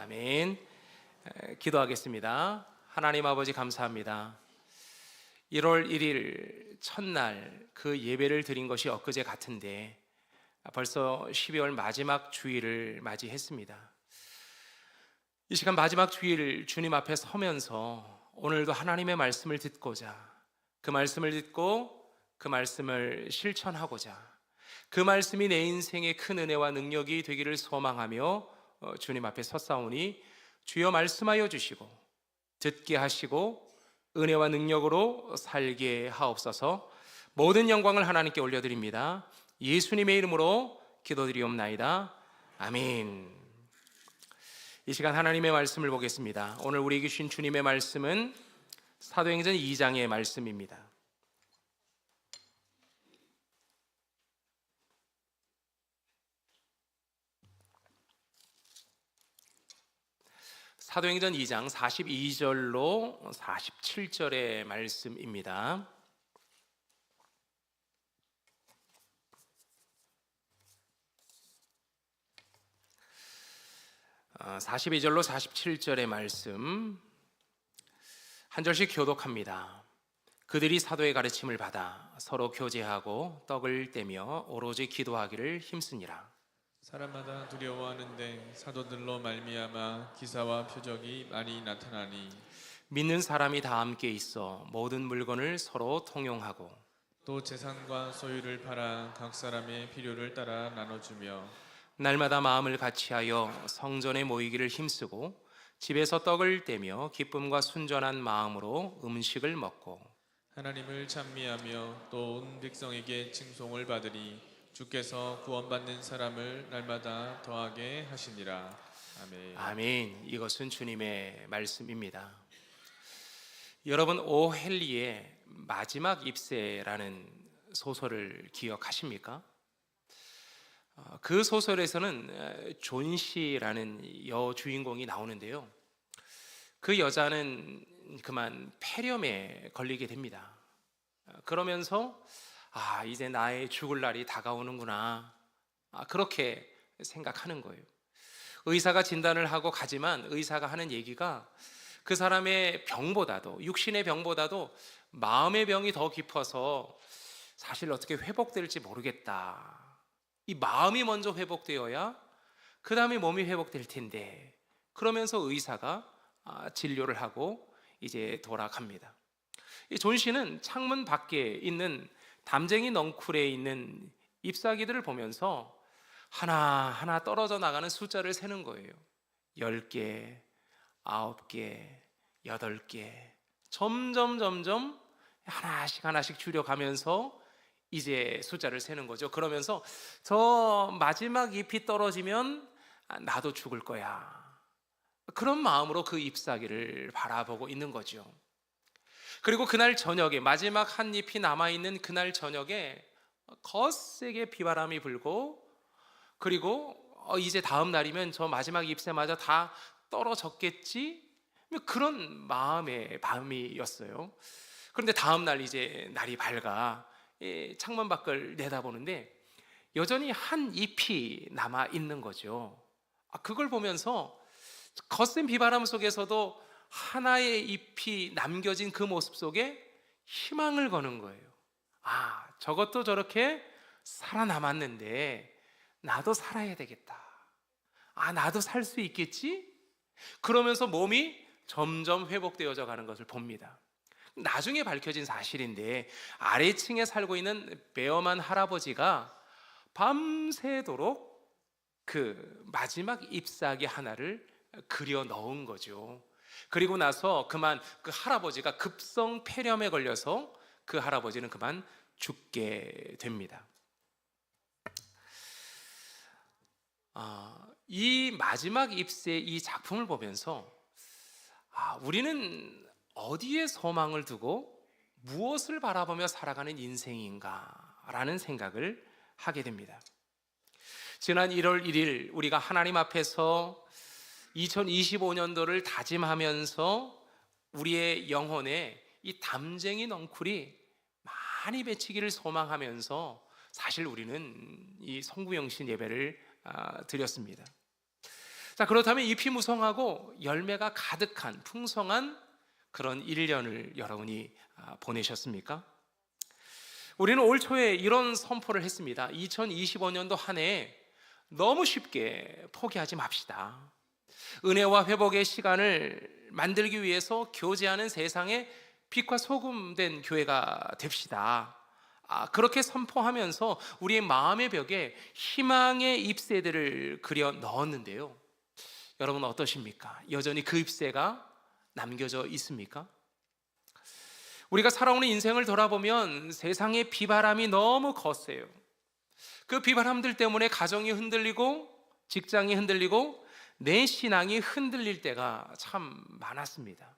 아멘. 기도하겠습니다. 하나님 아버지 감사합니다. 1월 1일 첫날 그 예배를 드린 것이 엊그제 같은데 벌써 12월 마지막 주일을 맞이했습니다. 이 시간 마지막 주일 주님 앞에 서면서 오늘도 하나님의 말씀을 듣고자, 그 말씀을 듣고 그 말씀을 실천하고자, 그 말씀이 내 인생의 큰 은혜와 능력이 되기를 소망하며 주님 앞에 섰사오니 주여 말씀하여 주시고 듣게 하시고 은혜와 능력으로 살게 하옵소서. 모든 영광을 하나님께 올려드립니다. 예수님의 이름으로 기도드리옵나이다. 아멘. 이 시간 하나님의 말씀을 보겠습니다. 오늘 우리에게 주신 주님의 말씀은 사도행전 2장의 말씀입니다. 사도행전 2장 42절로 47절의 말씀입니다. 42절로 47절의 말씀 한 절씩 교독합니다. 그들이 사도의 가르침을 받아 서로 교제하고 떡을 떼며 오로지 기도하기를 힘쓰니라. 사람마다 두려워하는데 사도들로 말미암아 기사와 표적이 많이 나타나니 믿는 사람이 다 함께 있어 모든 물건을 서로 통용하고 또 재산과 소유를 팔아 각 사람의 필요를 따라 나눠주며 날마다 마음을 같이하여 성전에 모이기를 힘쓰고 집에서 떡을 떼며 기쁨과 순전한 마음으로 음식을 먹고 하나님을 찬미하며 또 온 백성에게 칭송을 받으니 주께서 구원받는 사람을 날마다 더하게 하시니라. 아멘. 아멘. 이것은 주님의 말씀입니다. 여러분, 오헨리의 마지막 입새라는 소설을 기억하십니까? 그 소설에서는 존시라는 여주인공이 나오는데요, 그 여자는 그만 폐렴에 걸리게 됩니다. 그러면서 이제 나의 죽을 날이 다가오는구나, 그렇게 생각하는 거예요. 의사가 진단을 하고 가지만 의사가 하는 얘기가 그 사람의 병보다도, 육신의 병보다도 마음의 병이 더 깊어서 사실 어떻게 회복될지 모르겠다. 이 마음이 먼저 회복되어야 그 다음에 몸이 회복될 텐데, 그러면서 의사가 진료를 하고 이제 돌아갑니다. 이 존 씨는 창문 밖에 있는 담쟁이 넝쿨에 있는 잎사귀들을 보면서 하나하나 떨어져 나가는 숫자를 세는 거예요. 10개, 9개, 8개, 점점 하나씩 줄여가면서 이제 숫자를 세는 거죠. 그러면서 저 마지막 잎이 떨어지면 나도 죽을 거야, 그런 마음으로 그 잎사귀를 바라보고 있는 거죠. 그리고 그날 저녁에, 마지막 한 잎이 남아있는 그날 저녁에 거세게 비바람이 불고, 그리고 이제 다음 날이면 저 마지막 잎새마저 다 떨어졌겠지, 그런 마음의 밤이었어요. 그런데 다음 날 이제 날이 밝아 창문 밖을 내다보는데 여전히 한 잎이 남아 있는 거죠. 그걸 보면서 거센 비바람 속에서도 하나의 잎이 남겨진 그 모습 속에 희망을 거는 거예요. 저것도 저렇게 살아남았는데 나도 살아야 되겠다. 나도 살 수 있겠지? 그러면서 몸이 점점 회복되어져 가는 것을 봅니다. 나중에 밝혀진 사실인데, 아래층에 살고 있는 매엄한 할아버지가 밤새도록 그 마지막 잎사귀 하나를 그려 넣은 거죠. 그리고 나서 그만 그 할아버지가 급성 폐렴에 걸려서 그 할아버지는 그만 죽게 됩니다. 이 마지막 잎새, 이 작품을 보면서 우리는 어디에 소망을 두고 무엇을 바라보며 살아가는 인생인가 라는 생각을 하게 됩니다. 지난 1월 1일 우리가 하나님 앞에서 2025년도를 다짐하면서 우리의 영혼에 이 담쟁이 넝쿨이 많이 맺히기를 소망하면서 사실 우리는 이 성구영신 예배를 드렸습니다. 자, 그렇다면 잎이 무성하고 열매가 가득한 풍성한 그런 1년을 여러분이 보내셨습니까? 우리는 올 초에 이런 선포를 했습니다. 2025년도 한 해 너무 쉽게 포기하지 맙시다. 은혜와 회복의 시간을 만들기 위해서 교제하는 세상에 빛과 소금 된 교회가 됩시다. 그렇게 선포하면서 우리의 마음의 벽에 희망의 잎새들을 그려 넣었는데요. 여러분 어떠십니까? 여전히 그 잎새가 남겨져 있습니까? 우리가 살아오는 인생을 돌아보면 세상의 비바람이 너무 거세요. 그 비바람들 때문에 가정이 흔들리고 직장이 흔들리고 내 신앙이 흔들릴 때가 참 많았습니다.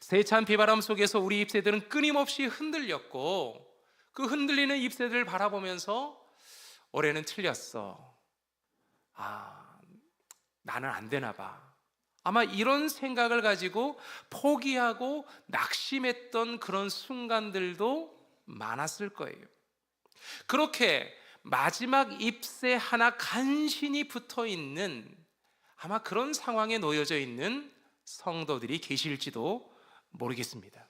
세찬 비바람 속에서 우리 잎새들은 끊임없이 흔들렸고, 그 흔들리는 잎새들을 바라보면서 올해는 틀렸어. 나는 안 되나 봐. 아마 이런 생각을 가지고 포기하고 낙심했던 그런 순간들도 많았을 거예요. 그렇게 마지막 잎새 하나 간신히 붙어 있는, 아마 그런 상황에 놓여져 있는 성도들이 계실지도 모르겠습니다.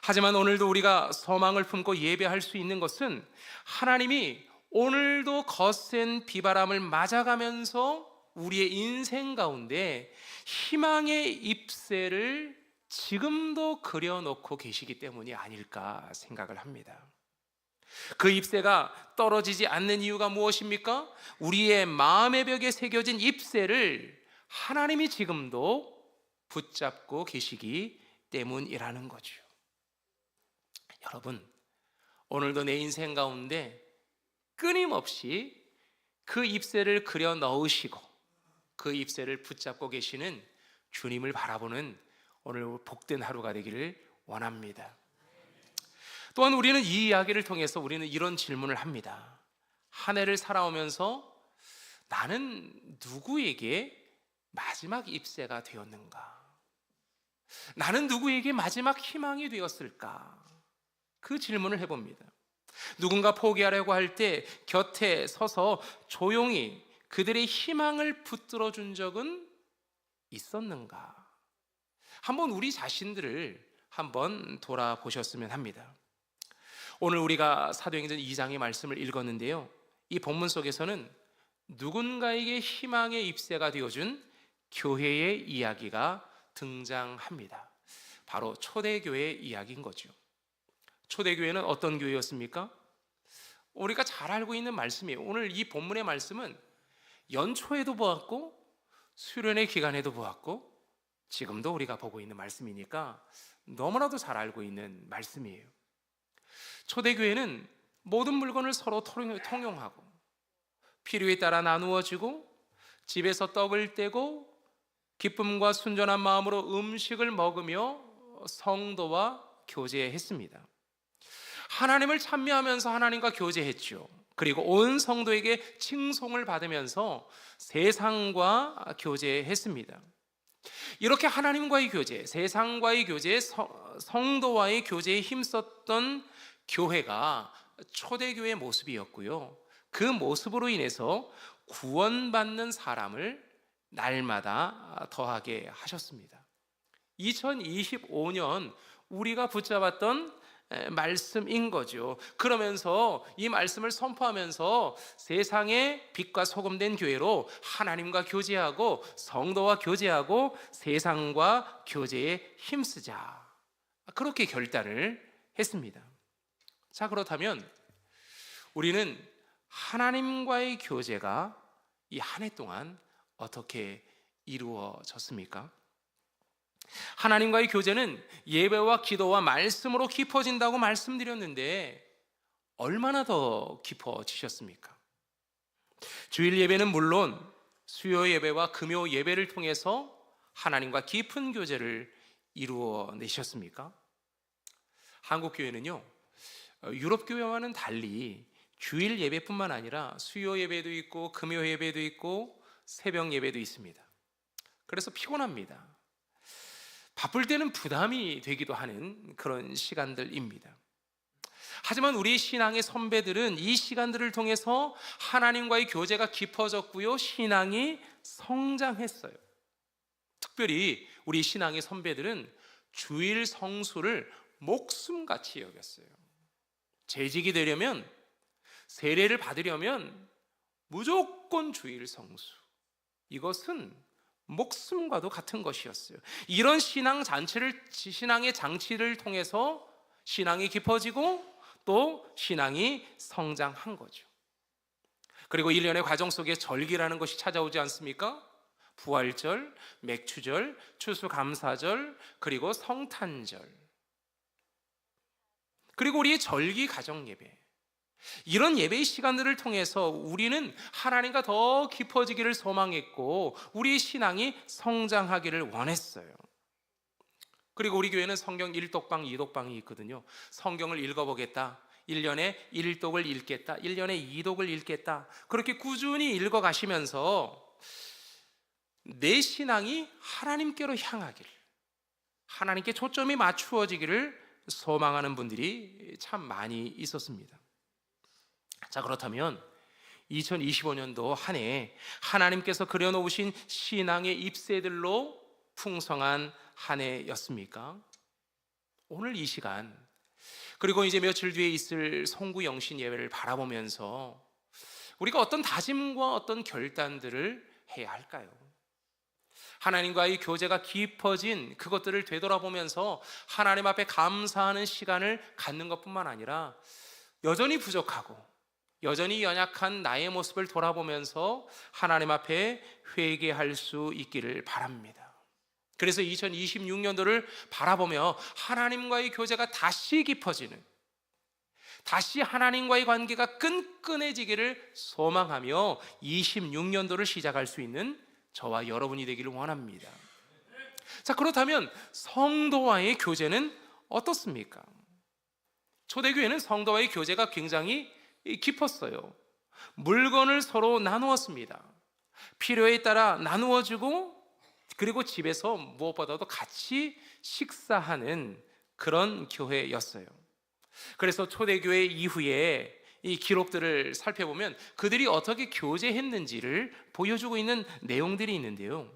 하지만 오늘도 우리가 소망을 품고 예배할 수 있는 것은 하나님이 오늘도 거센 비바람을 맞아가면서 우리의 인생 가운데 희망의 잎새를 지금도 그려놓고 계시기 때문이 아닐까 생각을 합니다. 그 잎새가 떨어지지 않는 이유가 무엇입니까? 우리의 마음의 벽에 새겨진 잎새를 하나님이 지금도 붙잡고 계시기 때문이라는 거죠. 여러분, 오늘도 내 인생 가운데 끊임없이 그 잎새를 그려 넣으시고 그 잎새를 붙잡고 계시는 주님을 바라보는 오늘 복된 하루가 되기를 원합니다. 또한 우리는 이 이야기를 통해서 우리는 이런 질문을 합니다. 한 해를 살아오면서 나는 누구에게 마지막 잎새가 되었는가? 나는 누구에게 마지막 희망이 되었을까? 그 질문을 해봅니다. 누군가 포기하려고 할 때 곁에 서서 조용히 그들의 희망을 붙들어 준 적은 있었는가? 한번 우리 자신들을 한번 돌아보셨으면 합니다. 오늘 우리가 사도행전 2장의 말씀을 읽었는데요, 이 본문 속에서는 누군가에게 희망의 잎새가 되어준 교회의 이야기가 등장합니다. 바로 초대교회의 이야기인 거죠. 초대교회는 어떤 교회였습니까? 우리가 잘 알고 있는 말씀이에요. 오늘 이 본문의 말씀은 연초에도 보았고 수련의 기간에도 보았고 지금도 우리가 보고 있는 말씀이니까 너무나도 잘 알고 있는 말씀이에요. 초대교회는 모든 물건을 서로 통용하고 필요에 따라 나누어지고 집에서 떡을 떼고 기쁨과 순전한 마음으로 음식을 먹으며 성도와 교제했습니다. 하나님을 찬미하면서 하나님과 교제했죠. 그리고 온 성도에게 칭송을 받으면서 세상과 교제했습니다. 이렇게 하나님과의 교제, 세상과의 교제, 성도와의 교제에 힘썼던 교회가 초대교회의 모습이었고요. 그 모습으로 인해서 구원받는 사람을 날마다 더하게 하셨습니다. 2025년 우리가 붙잡았던 말씀인 거죠. 그러면서 이 말씀을 선포하면서 세상의 빛과 소금된 교회로 하나님과 교제하고 성도와 교제하고 세상과 교제에 힘쓰자, 그렇게 결단을 했습니다. 자, 그렇다면 우리는 하나님과의 교제가 이 한 해 동안 어떻게 이루어졌습니까? 하나님과의 교제는 예배와 기도와 말씀으로 깊어진다고 말씀드렸는데 얼마나 더 깊어지셨습니까? 주일 예배는 물론 수요 예배와 금요 예배를 통해서 하나님과 깊은 교제를 이루어내셨습니까? 한국 교회는요, 유럽 교회와는 달리 주일 예배뿐만 아니라 수요 예배도 있고 금요 예배도 있고 새벽 예배도 있습니다. 그래서 피곤합니다. 바쁠 때는 부담이 되기도 하는 그런 시간들입니다. 하지만 우리 신앙의 선배들은 이 시간들을 통해서 하나님과의 교제가 깊어졌고요, 신앙이 성장했어요. 특별히 우리 신앙의 선배들은 주일 성수를 목숨같이 여겼어요. 재직이 되려면, 세례를 받으려면 무조건 주일 성수. 이것은 목숨과도 같은 것이었어요. 이런 신앙의 장치를 통해서 신앙이 깊어지고 또 신앙이 성장한 거죠. 그리고 1년의 과정 속에 절기라는 것이 찾아오지 않습니까? 부활절, 맥추절, 추수감사절, 그리고 성탄절, 그리고 우리의 절기 가정 예배, 이런 예배의 시간들을 통해서 우리는 하나님과 더 깊어지기를 소망했고 우리의 신앙이 성장하기를 원했어요. 그리고 우리 교회는 성경 1독방, 2독방이 있거든요. 성경을 읽어보겠다, 1년에 1독을 읽겠다, 1년에 2독을 읽겠다, 그렇게 꾸준히 읽어가시면서 내 신앙이 하나님께로 향하기를, 하나님께 초점이 맞추어지기를 소망하는 분들이 참 많이 있었습니다. 자, 그렇다면 2025년도 한 해 하나님께서 그려놓으신 신앙의 잎새들로 풍성한 한 해였습니까? 오늘 이 시간, 그리고 이제 며칠 뒤에 있을 송구 영신 예배를 바라보면서 우리가 어떤 다짐과 어떤 결단들을 해야 할까요? 하나님과의 교제가 깊어진 그것들을 되돌아보면서 하나님 앞에 감사하는 시간을 갖는 것뿐만 아니라 여전히 부족하고 여전히 연약한 나의 모습을 돌아보면서 하나님 앞에 회개할 수 있기를 바랍니다. 그래서 2026년도를 바라보며 하나님과의 교제가 다시 깊어지는, 다시 하나님과의 관계가 끈끈해지기를 소망하며 26년도를 시작할 수 있는 저와 여러분이 되기를 원합니다. 자, 그렇다면 성도와의 교제는 어떻습니까? 초대교회는 성도와의 교제가 굉장히 깊었어요. 물건을 서로 나누었습니다. 필요에 따라 나누어주고, 그리고 집에서 무엇보다도 같이 식사하는 그런 교회였어요. 그래서 초대교회 이후에 이 기록들을 살펴보면 그들이 어떻게 교제했는지를 보여주고 있는 내용들이 있는데요,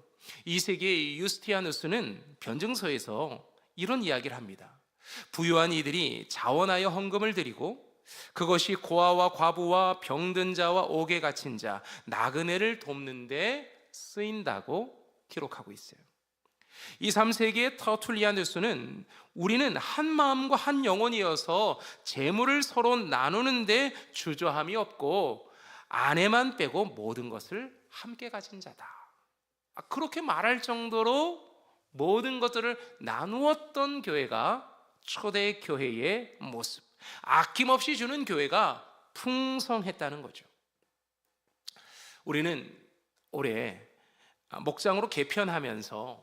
2세기의 유스티아누스는 변증서에서 이런 이야기를 합니다. 부유한 이들이 자원하여 헌금을 드리고 그것이 고아와 과부와 병든 자와 옥에 갇힌 자, 나그네를 돕는 데 쓰인다고 기록하고 있어요. 이 3세기의 터툴리아누스는 우리는 한 마음과 한 영혼이어서 재물을 서로 나누는데 주저함이 없고 아내만 빼고 모든 것을 함께 가진 자다, 그렇게 말할 정도로 모든 것들을 나누었던 교회가 초대 교회의 모습, 아낌없이 주는 교회가 풍성했다는 거죠. 우리는 올해 목장으로 개편하면서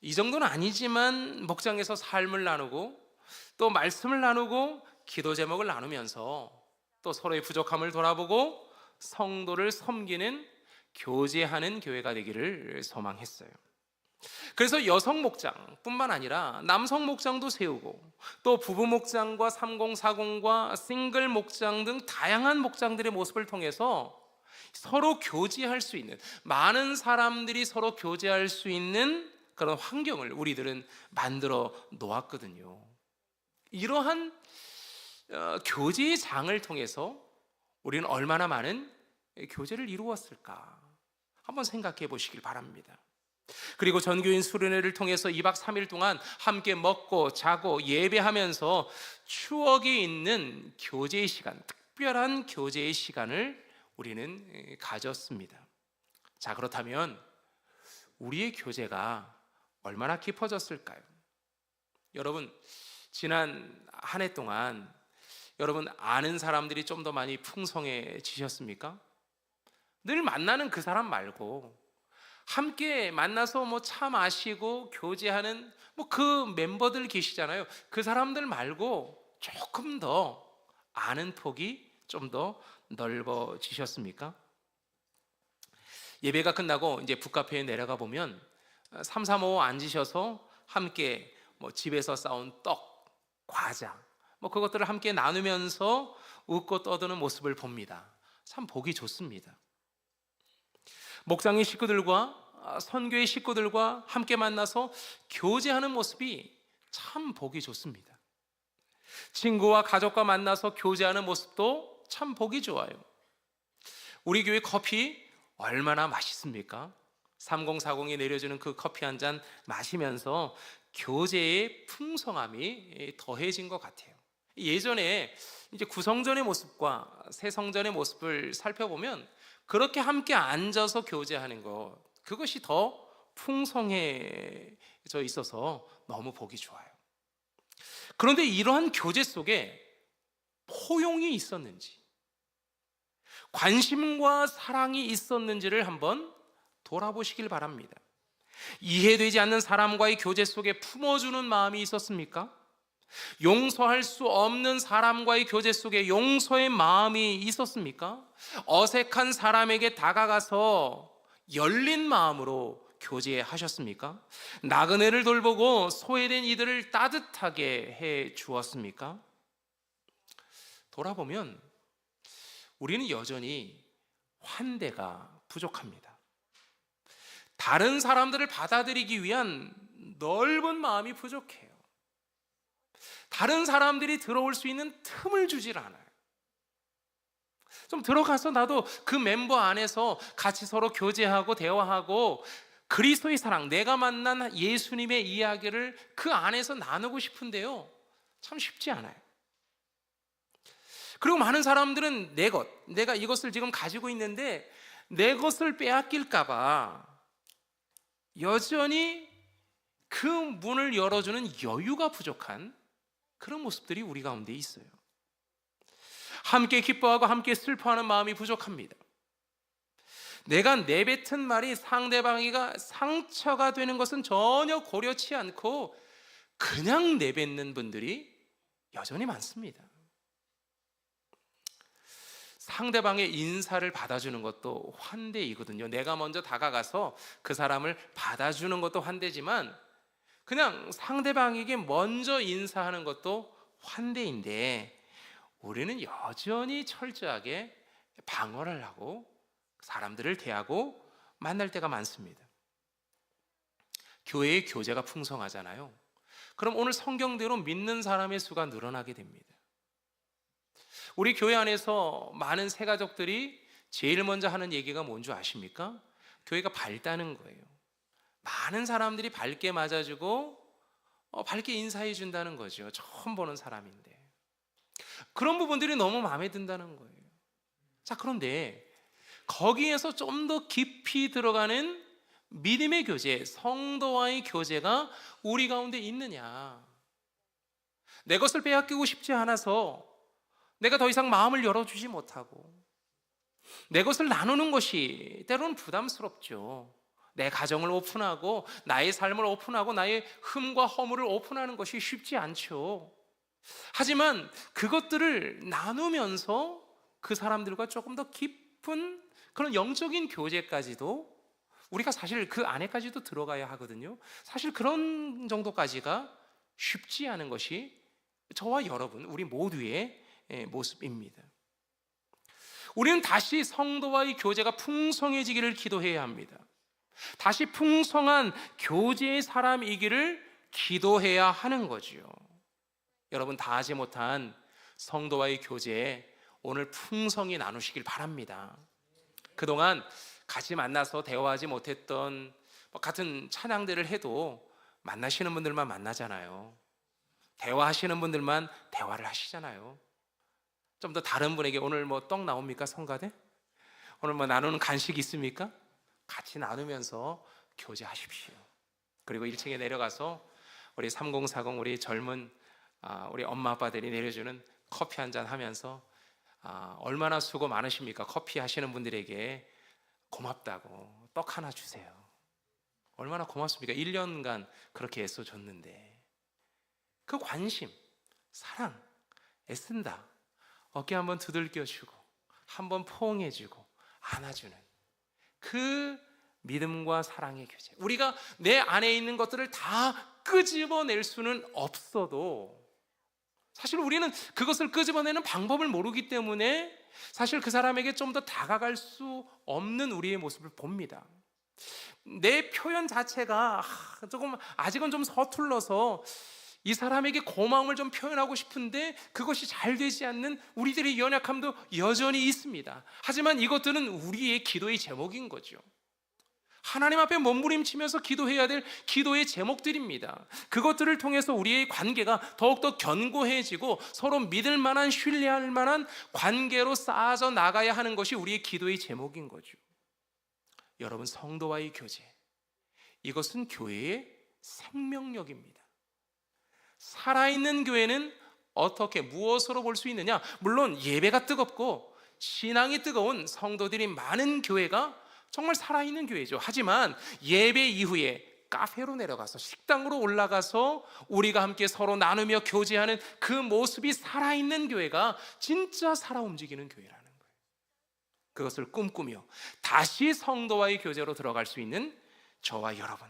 이 정도는 아니지만 목장에서 삶을 나누고 또 말씀을 나누고 기도 제목을 나누면서 또 서로의 부족함을 돌아보고 성도를 섬기는, 교제하는 교회가 되기를 소망했어요. 그래서 여성 목장뿐만 아니라 남성 목장도 세우고 또 부부 목장과 3040과 싱글 목장 등 다양한 목장들의 모습을 통해서 서로 교제할 수 있는, 많은 사람들이 서로 교제할 수 있는 그런 환경을 우리들은 만들어 놓았거든요. 이러한 교제의 장을 통해서 우리는 얼마나 많은 교제를 이루었을까 한번 생각해 보시길 바랍니다. 그리고 전교인 수련회를 통해서 2박 3일 동안 함께 먹고 자고 예배하면서 추억이 있는 교제의 시간, 특별한 교제의 시간을 우리는 가졌습니다. 자, 그렇다면 우리의 교제가 얼마나 깊어졌을까요? 여러분, 지난 한 해 동안 여러분 아는 사람들이 좀 더 많이 풍성해지셨습니까? 늘 만나는 그 사람 말고 함께 만나서 차 마시고 교제하는 그 멤버들 계시잖아요. 그 사람들 말고 조금 더 아는 폭이 좀 더 넓어지셨습니까? 예배가 끝나고 이제 북카페에 내려가 보면 3, 4, 5 앉으셔서 함께 집에서 싸온 떡, 과자 그것들을 함께 나누면서 웃고 떠드는 모습을 봅니다. 참 보기 좋습니다. 목장의 식구들과 선교의 식구들과 함께 만나서 교제하는 모습이 참 보기 좋습니다. 친구와 가족과 만나서 교제하는 모습도 참 보기 좋아요. 우리 교회 커피 얼마나 맛있습니까? 3040이 내려주는 그 커피 한 잔 마시면서 교제의 풍성함이 더해진 것 같아요. 예전에 이제 구성전의 모습과 새성전의 모습을 살펴보면 그렇게 함께 앉아서 교제하는 것, 그것이 더 풍성해져 있어서 너무 보기 좋아요. 그런데 이러한 교제 속에 포용이 있었는지, 관심과 사랑이 있었는지를 한번 돌아보시길 바랍니다. 이해되지 않는 사람과의 교제 속에 품어주는 마음이 있었습니까? 용서할 수 없는 사람과의 교제 속에 용서의 마음이 있었습니까? 어색한 사람에게 다가가서 열린 마음으로 교제하셨습니까? 나그네를 돌보고 소외된 이들을 따뜻하게 해 주었습니까? 돌아보면 우리는 여전히 환대가 부족합니다. 다른 사람들을 받아들이기 위한 넓은 마음이 부족해요. 다른 사람들이 들어올 수 있는 틈을 주질 않아요. 좀 들어가서 나도 그 멤버 안에서 같이 서로 교제하고 대화하고 그리스도의 사랑, 내가 만난 예수님의 이야기를 그 안에서 나누고 싶은데요, 참 쉽지 않아요. 그리고 많은 사람들은 내가 이것을 지금 가지고 있는데 내 것을 빼앗길까 봐 여전히 그 문을 열어주는 여유가 부족한 그런 모습들이 우리 가운데 있어요. 함께 기뻐하고 함께 슬퍼하는 마음이 부족합니다. 내가 내뱉은 말이 상대방이가 상처가 되는 것은 전혀 고려치 않고 그냥 내뱉는 분들이 여전히 많습니다. 상대방의 인사를 받아주는 것도 환대이거든요. 내가 먼저 다가가서 그 사람을 받아주는 것도 환대지만 그냥 상대방에게 먼저 인사하는 것도 환대인데 우리는 여전히 철저하게 방어를 하고 사람들을 대하고 만날 때가 많습니다. 교회의 교제가 풍성하잖아요. 그럼 오늘 성경대로 믿는 사람의 수가 늘어나게 됩니다. 우리 교회 안에서 많은 새가족들이 제일 먼저 하는 얘기가 뭔지 아십니까? 교회가 밝다는 거예요. 많은 사람들이 밝게 맞아주고 밝게 인사해 준다는 거죠. 처음 보는 사람인데 그런 부분들이 너무 마음에 든다는 거예요. 자, 그런데 거기에서 좀 더 깊이 들어가는 믿음의 교제, 성도와의 교제가 우리 가운데 있느냐? 내 것을 빼앗기고 싶지 않아서 내가 더 이상 마음을 열어주지 못하고 내 것을 나누는 것이 때로는 부담스럽죠. 내 가정을 오픈하고 나의 삶을 오픈하고 나의 흠과 허물을 오픈하는 것이 쉽지 않죠. 하지만 그것들을 나누면서 그 사람들과 조금 더 깊은 그런 영적인 교제까지도 우리가 사실 그 안에까지도 들어가야 하거든요. 사실 그런 정도까지가 쉽지 않은 것이 저와 여러분, 우리 모두의 모습입니다. 우리는 다시 성도와의 교제가 풍성해지기를 기도해야 합니다. 다시 풍성한 교제의 사람이기를 기도해야 하는 거지요. 여러분, 다 하지 못한 성도와의 교제 오늘 풍성히 나누시길 바랍니다. 그동안 같이 만나서 대화하지 못했던 같은 찬양들을 해도 만나시는 분들만 만나잖아요. 대화하시는 분들만 대화를 하시잖아요. 좀 더 다른 분에게 오늘 떡 나옵니까? 성가대? 오늘 나누는 간식 있습니까? 같이 나누면서 교제하십시오. 그리고 1층에 내려가서 우리 3040 우리 젊은 우리 엄마 아빠들이 내려주는 커피 한잔 하면서 얼마나 수고 많으십니까? 커피 하시는 분들에게 고맙다고 떡 하나 주세요. 얼마나 고맙습니까? 1년간 그렇게 애써줬는데 그 관심, 사랑, 애쓴다. 어깨 한번 두들겨주고 한번 포옹해주고 안아주는 그 믿음과 사랑의 교제. 우리가 내 안에 있는 것들을 다 끄집어낼 수는 없어도 사실 우리는 그것을 끄집어내는 방법을 모르기 때문에 사실 그 사람에게 좀 더 다가갈 수 없는 우리의 모습을 봅니다. 내 표현 자체가 조금 아직은 좀 서툴러서 이 사람에게 고마움을 좀 표현하고 싶은데 그것이 잘 되지 않는 우리들의 연약함도 여전히 있습니다. 하지만 이것들은 우리의 기도의 제목인 거죠. 하나님 앞에 몸부림치면서 기도해야 될 기도의 제목들입니다. 그것들을 통해서 우리의 관계가 더욱더 견고해지고 서로 믿을 만한, 신뢰할 만한 관계로 쌓아져 나가야 하는 것이 우리의 기도의 제목인 거죠. 여러분, 성도와의 교제, 이것은 교회의 생명력입니다. 살아있는 교회는 어떻게, 무엇으로 볼 수 있느냐? 물론 예배가 뜨겁고 신앙이 뜨거운 성도들이 많은 교회가 정말 살아있는 교회죠. 하지만 예배 이후에 카페로 내려가서, 식당으로 올라가서 우리가 함께 서로 나누며 교제하는 그 모습이 살아있는 교회가 진짜 살아 움직이는 교회라는 거예요. 그것을 꿈꾸며 다시 성도와의 교제로 들어갈 수 있는 저와 여러분,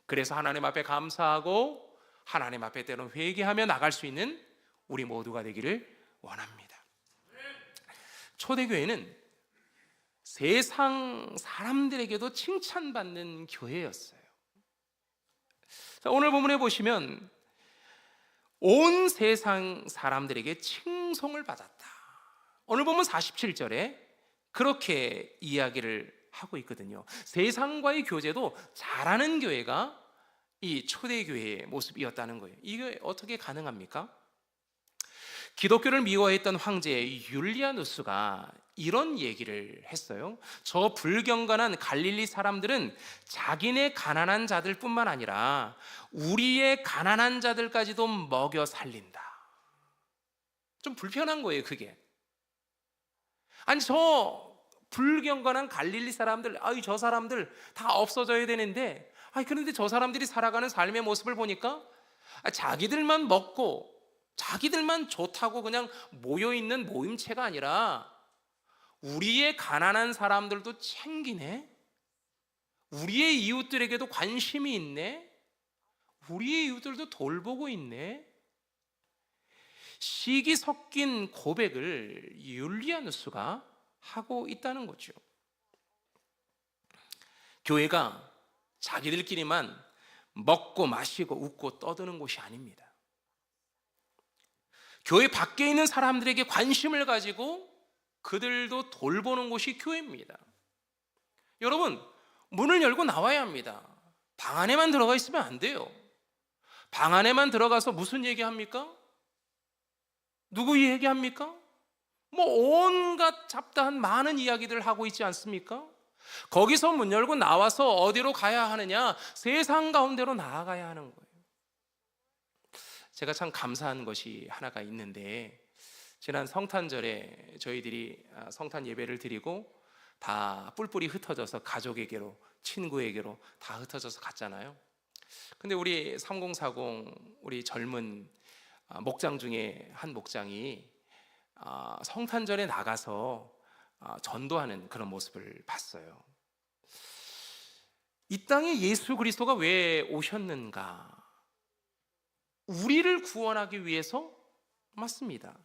그래서 하나님 앞에 감사하고 하나님 앞에 때론 회개하며 나갈 수 있는 우리 모두가 되기를 원합니다. 초대교회는 세상 사람들에게도 칭찬받는 교회였어요. 오늘 본문에 보시면 온 세상 사람들에게 칭송을 받았다. 오늘 본문 47절에 그렇게 이야기를 하고 있거든요. 세상과의 교제도 잘하는 교회가 이 초대교회의 모습이었다는 거예요. 이게 어떻게 가능합니까? 기독교를 미워했던 황제 율리아누스가 이런 얘기를 했어요. 저 불경건한 갈릴리 사람들은 자기네 가난한 자들 뿐만 아니라 우리의 가난한 자들까지도 먹여 살린다. 좀 불편한 거예요, 그게. 아니, 저 불경건한 갈릴리 사람들, 저 사람들 다 없어져야 되는데, 그런데 저 사람들이 살아가는 삶의 모습을 보니까 자기들만 먹고 자기들만 좋다고 그냥 모여있는 모임체가 아니라 우리의 가난한 사람들도 챙기네, 우리의 이웃들에게도 관심이 있네, 우리의 이웃들도 돌보고 있네. 시기 섞인 고백을 율리아누스가 하고 있다는 거죠. 교회가 자기들끼리만 먹고 마시고 웃고 떠드는 곳이 아닙니다. 교회 밖에 있는 사람들에게 관심을 가지고 그들도 돌보는 곳이 교회입니다. 여러분, 문을 열고 나와야 합니다. 방 안에만 들어가 있으면 안 돼요. 방 안에만 들어가서 무슨 얘기합니까? 누구 얘기합니까? 온갖 잡다한 많은 이야기들을 하고 있지 않습니까? 거기서 문 열고 나와서 어디로 가야 하느냐? 세상 가운데로 나아가야 하는 거예요. 제가 참 감사한 것이 하나가 있는데, 지난 성탄절에 저희들이 성탄 예배를 드리고 다 뿔뿔이 흩어져서 가족에게로, 친구에게로 다 흩어져서 갔잖아요. 근데 우리 3040 우리 젊은 목장 중에 한 목장이 성탄절에 나가서 전도하는 그런 모습을 봤어요. 이 땅에 예수 그리스도가 왜 오셨는가? 우리를 구원하기 위해서 맞습니다.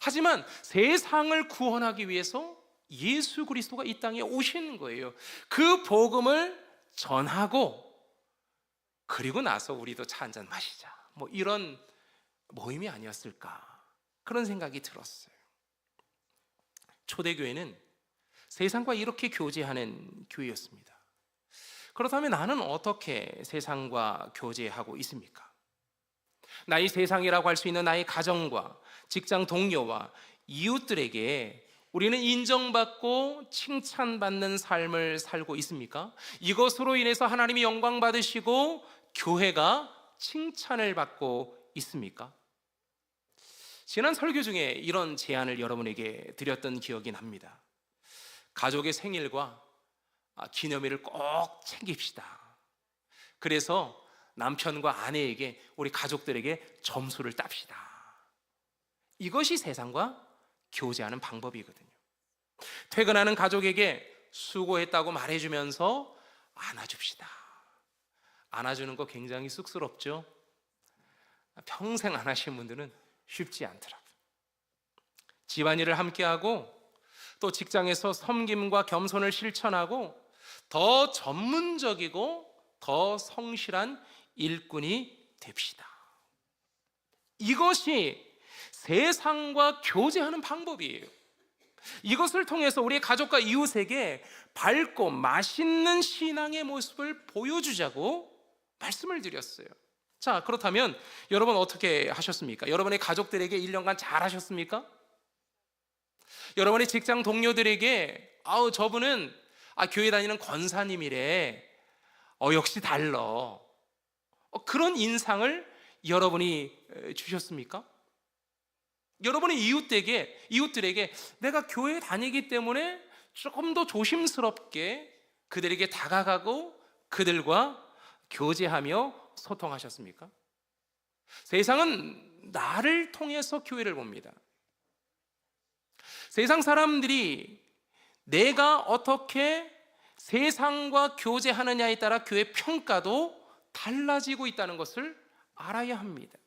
하지만 세상을 구원하기 위해서 예수 그리스도가 이 땅에 오신 거예요. 그 복음을 전하고 그리고 나서 우리도 차 한잔 마시자, 이런 모임이 아니었을까, 그런 생각이 들었어요. 초대교회는 세상과 이렇게 교제하는 교회였습니다. 그렇다면 나는 어떻게 세상과 교제하고 있습니까? 나의 세상이라고 할 수 있는 나의 가정과 직장 동료와 이웃들에게 우리는 인정받고 칭찬받는 삶을 살고 있습니까? 이것으로 인해서 하나님이 영광 받으시고 교회가 칭찬을 받고 있습니까? 지난 설교 중에 이런 제안을 여러분에게 드렸던 기억이 납니다. 가족의 생일과 기념일을 꼭 챙깁시다. 그래서 남편과 아내에게, 우리 가족들에게 점수를 땁시다. 이것이 세상과 교제하는 방법이거든요. 퇴근하는 가족에게 수고했다고 말해주면서 안아줍시다. 안아주는 거 굉장히 쑥스럽죠? 평생 안 하신 분들은 쉽지 않더라고요. 집안일을 함께하고 또 직장에서 섬김과 겸손을 실천하고 더 전문적이고 더 성실한 일꾼이 됩시다. 이것이 세상과 교제하는 방법이에요. 이것을 통해서 우리 가족과 이웃에게 밝고 맛있는 신앙의 모습을 보여주자고 말씀을 드렸어요. 자, 그렇다면 여러분 어떻게 하셨습니까? 여러분의 가족들에게 1년간 잘 하셨습니까? 여러분의 직장 동료들에게 저분은 교회 다니는 권사님이래, 역시 달라, 그런 인상을 여러분이 주셨습니까? 여러분의 이웃들에게 내가 교회 다니기 때문에 조금 더 조심스럽게 그들에게 다가가고 그들과 교제하며 소통하셨습니까? 세상은 나를 통해서 교회를 봅니다. 세상 사람들이 내가 어떻게 세상과 교제하느냐에 따라 교회 평가도 달라지고 있다는 것을 알아야 합니다.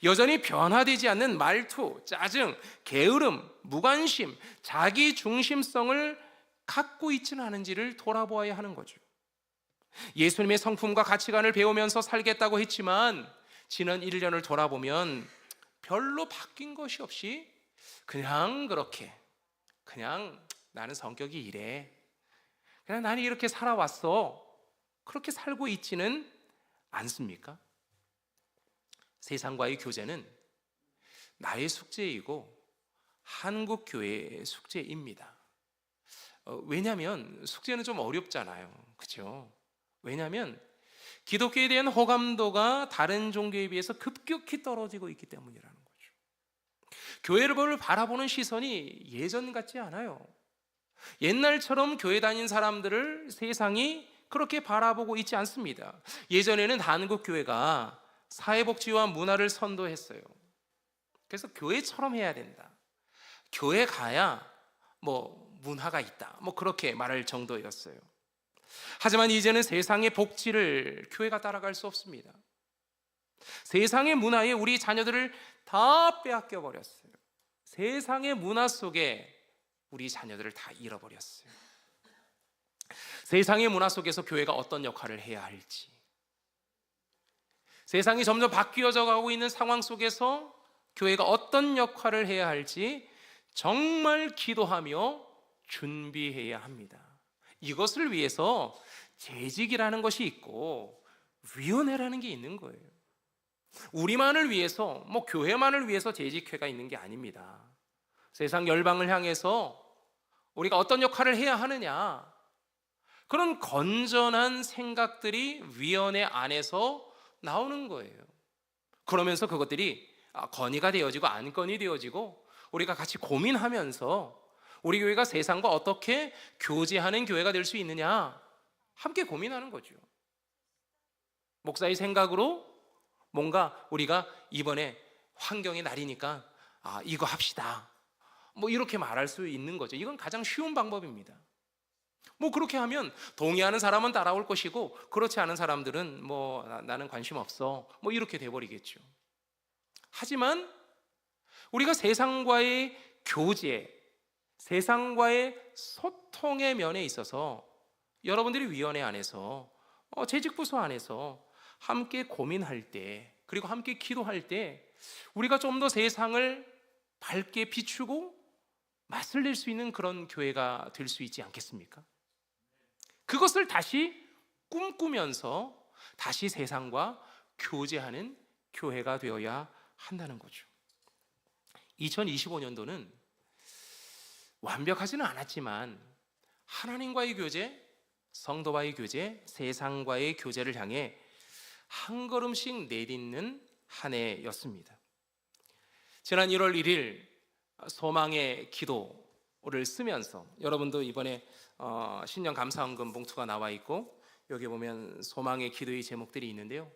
여전히 변화되지 않는 말투, 짜증, 게으름, 무관심, 자기중심성을 갖고 있지는 않은지를 돌아보아야 하는 거죠. 예수님의 성품과 가치관을 배우면서 살겠다고 했지만 지난 1년을 돌아보면 별로 바뀐 것이 없이 그냥 그렇게, 그냥 나는 성격이 이래, 그냥 나는 이렇게 살아왔어, 그렇게 살고 있지는 않습니까? 세상과의 교제는 나의 숙제이고 한국 교회의 숙제입니다. 왜냐하면 숙제는 좀 어렵잖아요, 그렇죠? 왜냐하면 기독교에 대한 호감도가 다른 종교에 비해서 급격히 떨어지고 있기 때문이라는 거죠. 교회를 바라보는 시선이 예전 같지 않아요. 옛날처럼 교회 다닌 사람들을 세상이 그렇게 바라보고 있지 않습니다. 예전에는 한국 교회가 사회복지와 문화를 선도했어요. 그래서 교회처럼 해야 된다, 교회 가야 문화가 있다, 그렇게 말할 정도였어요. 하지만 이제는 세상의 복지를 교회가 따라갈 수 없습니다. 세상의 문화에 우리 자녀들을 다 빼앗겨 버렸어요. 세상의 문화 속에 우리 자녀들을 다 잃어버렸어요. 세상의 문화 속에서 교회가 어떤 역할을 해야 할지, 세상이 점점 바뀌어져 가고 있는 상황 속에서 교회가 어떤 역할을 해야 할지 정말 기도하며 준비해야 합니다. 이것을 위해서 재직이라는 것이 있고 위원회라는 게 있는 거예요. 우리만을 위해서, 교회만을 위해서 재직회가 있는 게 아닙니다. 세상 열방을 향해서 우리가 어떤 역할을 해야 하느냐, 그런 건전한 생각들이 위원회 안에서 나오는 거예요. 그러면서 그것들이 건의가 되어지고 안건이 되어지고 우리가 같이 고민하면서 우리 교회가 세상과 어떻게 교제하는 교회가 될 수 있느냐 함께 고민하는 거죠. 목사의 생각으로 뭔가 우리가 이번에 환경의 날이니까 이거 합시다, 이렇게 말할 수 있는 거죠. 이건 가장 쉬운 방법입니다. 그렇게 하면 동의하는 사람은 따라올 것이고 그렇지 않은 사람들은 나는 관심 없어, 이렇게 돼버리겠죠. 하지만 우리가 세상과의 교제, 세상과의 소통의 면에 있어서 여러분들이 위원회 안에서 재직부서 안에서 함께 고민할 때, 그리고 함께 기도할 때 우리가 좀 더 세상을 밝게 비추고 맛을 낼 수 있는 그런 교회가 될 수 있지 않겠습니까? 그것을 다시 꿈꾸면서 다시 세상과 교제하는 교회가 되어야 한다는 거죠. 2025년도는 완벽하지는 않았지만 하나님과의 교제, 성도와의 교제, 세상과의 교제를 향해 한 걸음씩 내딛는 한 해였습니다. 지난 1월 1일 소망의 기도를 쓰면서 여러분도 이번에 신년 감사헌금 봉투가 나와 있고 여기 보면 소망의 기도의 제목들이 있는데요,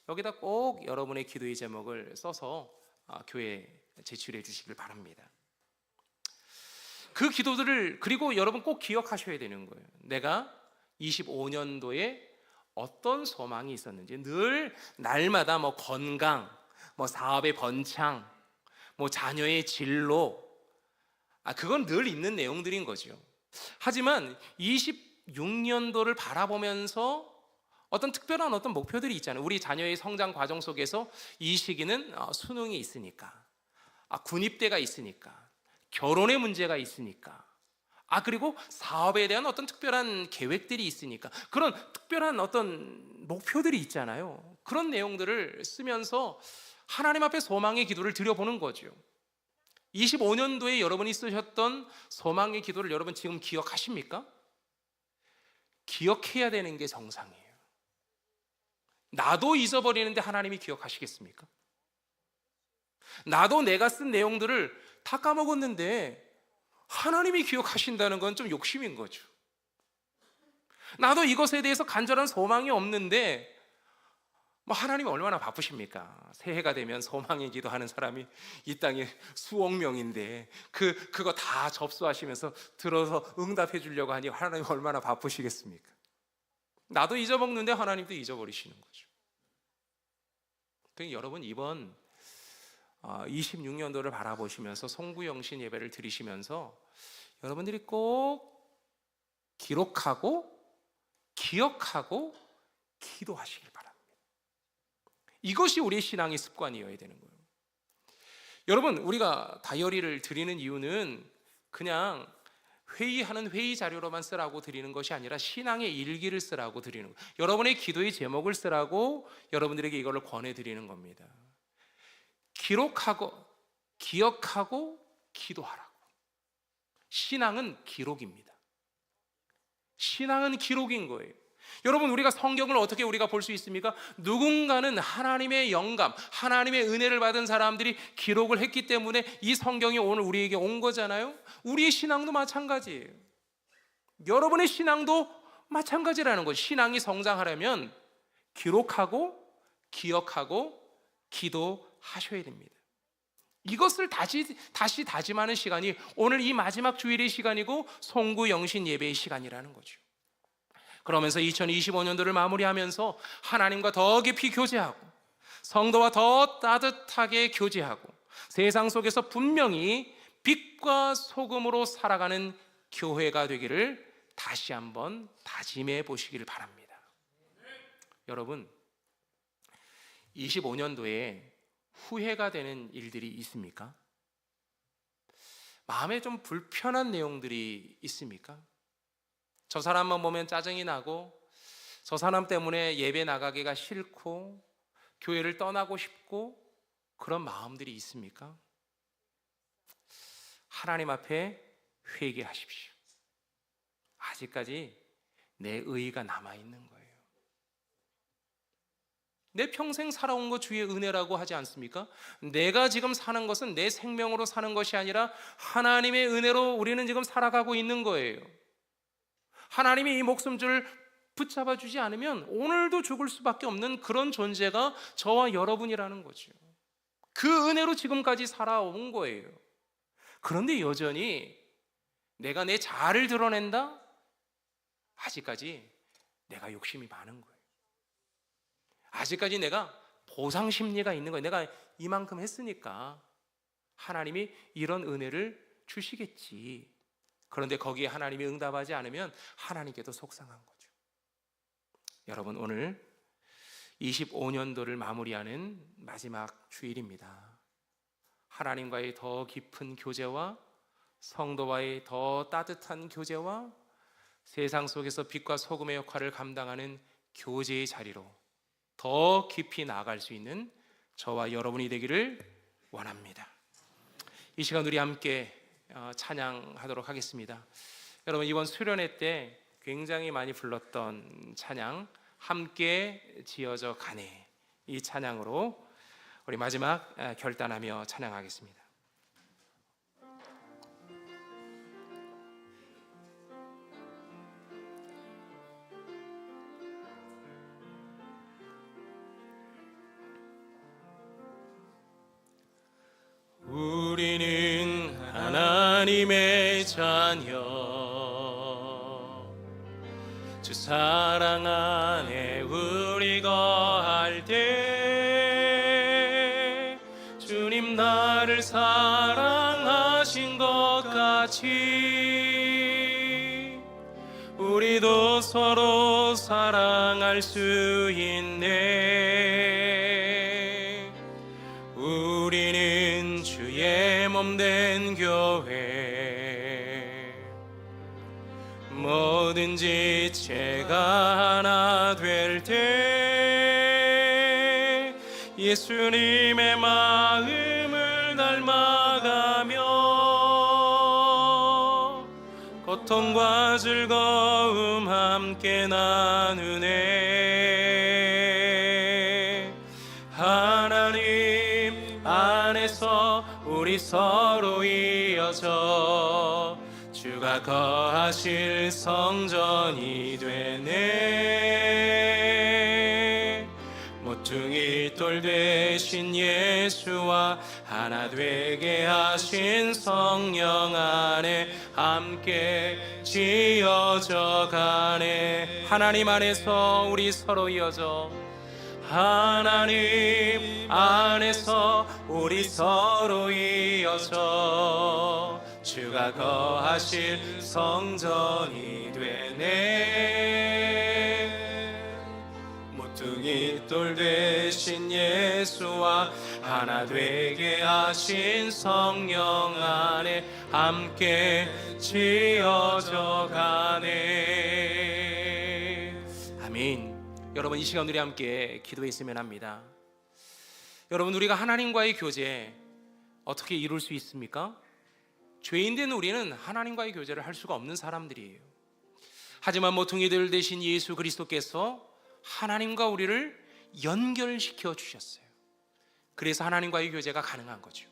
여기다 꼭 여러분의 기도의 제목을 써서 교회에 제출해 주시길 바랍니다. 그 기도들을, 그리고 여러분 꼭 기억하셔야 되는 거예요. 내가 25년도에 어떤 소망이 있었는지, 늘 날마다 건강, 사업의 번창, 뭐 자녀의 진로, 그건 늘 있는 내용들인 거죠. 하지만 26년도를 바라보면서 어떤 특별한 어떤 목표들이 있잖아요. 우리 자녀의 성장 과정 속에서 이 시기는 수능이 있으니까, 군입대가 있으니까, 결혼의 문제가 있으니까, 그리고 사업에 대한 어떤 특별한 계획들이 있으니까, 그런 특별한 어떤 목표들이 있잖아요. 그런 내용들을 쓰면서 하나님 앞에 소망의 기도를 드려보는 거죠. 25년도에 여러분이 쓰셨던 소망의 기도를 여러분 지금 기억하십니까? 기억해야 되는 게 정상이에요. 나도 잊어버리는데 하나님이 기억하시겠습니까? 나도 내가 쓴 내용들을 다 까먹었는데 하나님이 기억하신다는 건 좀 욕심인 거죠. 나도 이것에 대해서 간절한 소망이 없는데 하나님이 얼마나 바쁘십니까? 새해가 되면 소망의 기도하는 사람이 이 땅에 수억 명인데 그거 다 접수하시면서 들어서 응답해 주려고 하니 하나님이 얼마나 바쁘시겠습니까? 나도 잊어먹는데 하나님도 잊어버리시는 거죠. 그러니까 여러분 이번 26년도를 바라보시면서 송구영신 예배를 드리시면서 여러분들이 꼭 기록하고 기억하고 기도하시길 바랍니다. 이것이 우리의 신앙의 습관이어야 되는 거예요. 여러분, 우리가 다이어리를 드리는 이유는 그냥 회의하는 회의 자료로만 쓰라고 드리는 것이 아니라 신앙의 일기를 쓰라고 드리는 거예요. 여러분의 기도의 제목을 쓰라고 여러분들에게 이걸 권해드리는 겁니다. 기록하고 기억하고 기도하라고. 신앙은 기록입니다. 신앙은 기록인 거예요. 여러분, 우리가 성경을 어떻게 우리가 볼 수 있습니까? 누군가는 하나님의 영감, 하나님의 은혜를 받은 사람들이 기록을 했기 때문에 이 성경이 오늘 우리에게 온 거잖아요. 우리의 신앙도 마찬가지예요. 여러분의 신앙도 마찬가지라는 거죠. 신앙이 성장하려면 기록하고 기억하고 기도하셔야 됩니다. 이것을 다시 다짐하는 시간이 오늘 이 마지막 주일의 시간이고 송구 영신 예배의 시간이라는 거죠. 그러면서 2025년도를 마무리하면서 하나님과 더 깊이 교제하고 성도와 더 따뜻하게 교제하고 세상 속에서 분명히 빛과 소금으로 살아가는 교회가 되기를 다시 한번 다짐해 보시기를 바랍니다. 여러분, 25년도에 후회가 되는 일들이 있습니까? 마음에 좀 불편한 내용들이 있습니까? 저 사람만 보면 짜증이 나고 저 사람 때문에 예배 나가기가 싫고 교회를 떠나고 싶고 그런 마음들이 있습니까? 하나님 앞에 회개하십시오. 아직까지 내 의의가 남아있는 거예요. 내 평생 살아온 것 주의 은혜라고 하지 않습니까? 내가 지금 사는 것은 내 생명으로 사는 것이 아니라 하나님의 은혜로 우리는 지금 살아가고 있는 거예요. 하나님이 이 목숨줄을 붙잡아 주지 않으면 오늘도 죽을 수밖에 없는 그런 존재가 저와 여러분이라는 거죠. 그 은혜로 지금까지 살아온 거예요. 그런데 여전히 내가 내 자아를 드러낸다? 아직까지 내가 욕심이 많은 거예요. 아직까지 내가 보상 심리가 있는 거예요. 내가 이만큼 했으니까 하나님이 이런 은혜를 주시겠지. 그런데 거기에 하나님이 응답하지 않으면 하나님께도 속상한 거죠. 여러분, 오늘 25년도를 마무리하는 마지막 주일입니다. 하나님과의 더 깊은 교제와 성도와의 더 따뜻한 교제와 세상 속에서 빛과 소금의 역할을 감당하는 교제의 자리로 더 깊이 나아갈 수 있는 저와 여러분이 되기를 원합니다. 이 시간 우리 함께 찬양하도록 하겠습니다. 여러분, 이번 수련회 때 굉장히 많이 불렀던 찬양 함께 지어져 가네, 이 찬양으로 우리 마지막 결단하며 찬양하겠습니다. 우리는 하나님의 자녀, 주 사랑 안에 우리 거할 때 주님 나를 같이 우리도 서로 사랑할 수 있네. 우리는 주의 몸된 교회, 뭐든지 죄가 하나 될 때 예수님의 마음을 닮아가며 고통과 즐거움 함께 나누네. 하나님 안에서 우리 서로 이어져 주가 거하실 성전이 되네. 모퉁이 돌 되신 예수와 하나 되게 하신 성령 안에 함께 지어져 가네. 하나님 안에서 우리 서로 이어져, 하나님 안에서 우리 서로 이어져 주가 거하실 성전이 되네. 모퉁이 돌 되신 예수와 하나 되게 하신 성령 안에 함께 지어져 가네. 아멘. 여러분, 이 시간 우리 함께 기도했으면 합니다. 여러분, 우리가 하나님과의 교제 어떻게 이룰 수 있습니까? 죄인된 우리는 하나님과의 교제를 할 수가 없는 사람들이에요. 하지만 모퉁이들 되신 예수 그리스도께서 하나님과 우리를 연결시켜 주셨어요. 그래서 하나님과의 교제가 가능한 거죠.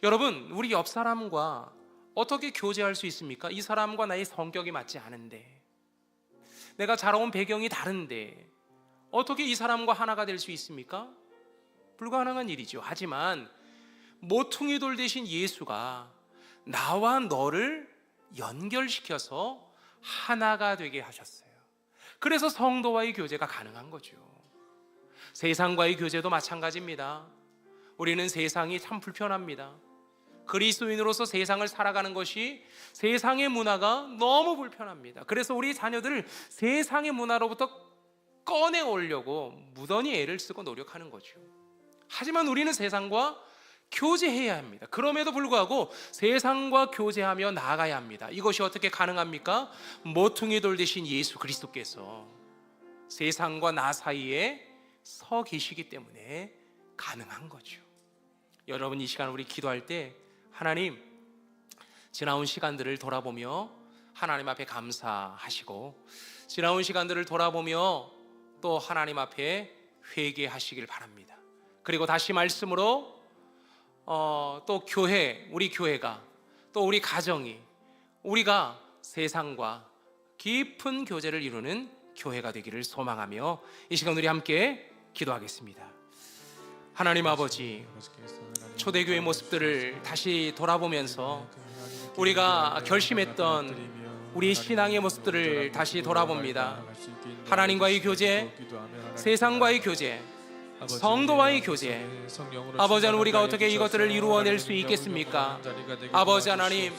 여러분, 우리 옆 사람과 어떻게 교제할 수 있습니까? 이 사람과 나의 성격이 맞지 않은데, 내가 자라온 배경이 다른데 어떻게 이 사람과 하나가 될 수 있습니까? 불가능한 일이죠. 하지만 모퉁이 돌 되신 예수가 나와 너를 연결시켜서 하나가 되게 하셨어요. 그래서 성도와의 교제가 가능한 거죠. 세상과의 교제도 마찬가지입니다. 우리는 세상이 참 불편합니다. 그리스도인으로서 세상을 살아가는 것이 세상의 문화가 너무 불편합니다. 그래서 우리 자녀들을 세상의 문화로부터 꺼내오려고 무던히 애를 쓰고 노력하는 거죠. 하지만 우리는 세상과 교제해야 합니다. 그럼에도 불구하고 세상과 교제하며 나아가야 합니다. 이것이 어떻게 가능합니까? 모퉁이 돌 되신 예수 그리스도께서 세상과 나 사이에 서 계시기 때문에 가능한 거죠. 여러분, 이 시간 우리 기도할 때 하나님, 지나온 시간들을 돌아보며 하나님 앞에 감사하시고, 지나온 시간들을 돌아보며 또 하나님 앞에 회개하시길 바랍니다. 그리고 다시 말씀으로 또 교회, 우리 교회가, 또 우리 가정이, 우리가 세상과 깊은 교제를 이루는 교회가 되기를 소망하며 이 시간 우리 함께 기도하겠습니다. 하나님 아버지, 초대교회 모습들을 다시 돌아보면서 우리가 결심했던 우리 신앙의 모습들을 다시 돌아봅니다. 하나님과의 교제, 세상과의 교제, 성도와의 교제, 아버지 하나님, 우리가 어떻게 이것들을 이루어낼 수 있겠습니까? 아버지 하나님,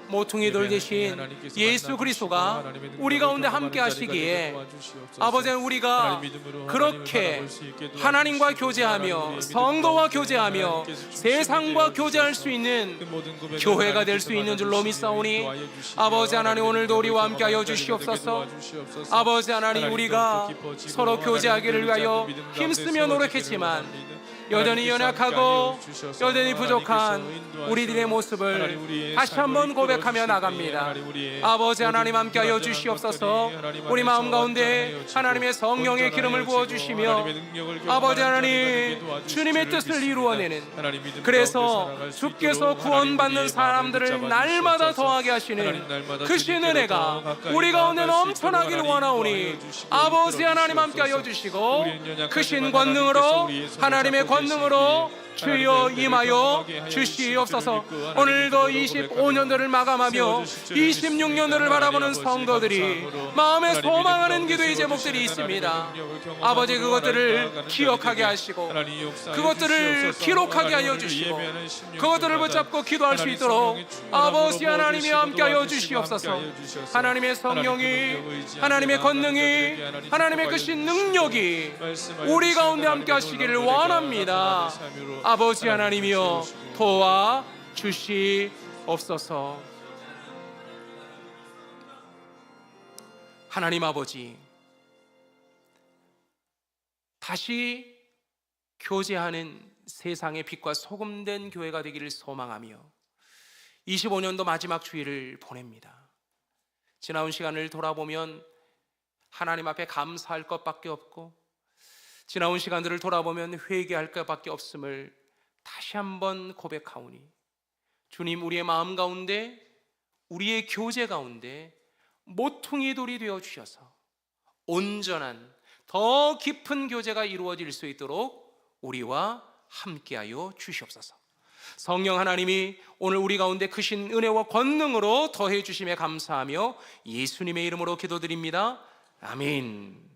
모퉁이 돌 대신 예수 그리스도가 우리 가운데 함께 하시기에 아버지 하나님, 우리가 그렇게 하나님과 교제하며 성도와 교제하며 세상과 교제할 수 있는 교회가 될 수 있는 줄로 믿사오니 아버지 하나님, 오늘도 우리와 함께 하여 주시옵소서. 아버지 하나님, 우리가 서로 교제하기를 위하여 힘쓰며 노력했지만 여전히 연약하고 여전히 부족한 우리들의 모습을 다시 한번 고백하며 나갑니다. 아버지 하나님, 함께하여 주시옵소서. 우리 마음 가운데 하나님의 성령의 기름을 부어주시며 아버지 하나님, 주님의 뜻을 이루어내는, 그래서 주께서 구원받는 사람들을 날마다 더하게 하시는 그 신 은혜가 우리 가운데 넘쳐나길 원하오니 아버지 하나님, 함께하여 주시고 그 신 권능으로, 하나님의 권능으로 주여 임하여 주시옵소서. 오늘도 25년도를 마감하며 26년도를 바라보는 성도들이 마음에 소망하는 기도의 제목들이 있습니다. 아버지, 그것들을 기억하게 하시고 그것들을 기록하게 하여 주시고 그것들을 붙잡고 기도할 수 있도록 아버지 하나님이 함께하여 주시옵소서. 하나님의 성령이, 하나님의 권능이, 하나님의 그 능력이 우리 가운데 함께하시기를 원합니다. 아버지 하나님이여 도와 주시옵소서. 하나님 아버지, 다시 교제하는 세상의 빛과 소금된 교회가 되기를 소망하며 25년도 마지막 주일을 보냅니다. 지나온 시간을 돌아보면 하나님 앞에 감사할 것밖에 없고 지나온 시간들을 돌아보면 회개할 것밖에 없음을 다시 한번 고백하오니, 주님, 우리의 마음 가운데, 우리의 교제 가운데 모퉁이 돌이 되어 주셔서 온전한 더 깊은 교제가 이루어질 수 있도록 우리와 함께하여 주시옵소서. 성령 하나님이 오늘 우리 가운데 크신 은혜와 권능으로 더해 주심에 감사하며 예수님의 이름으로 기도드립니다. 아멘.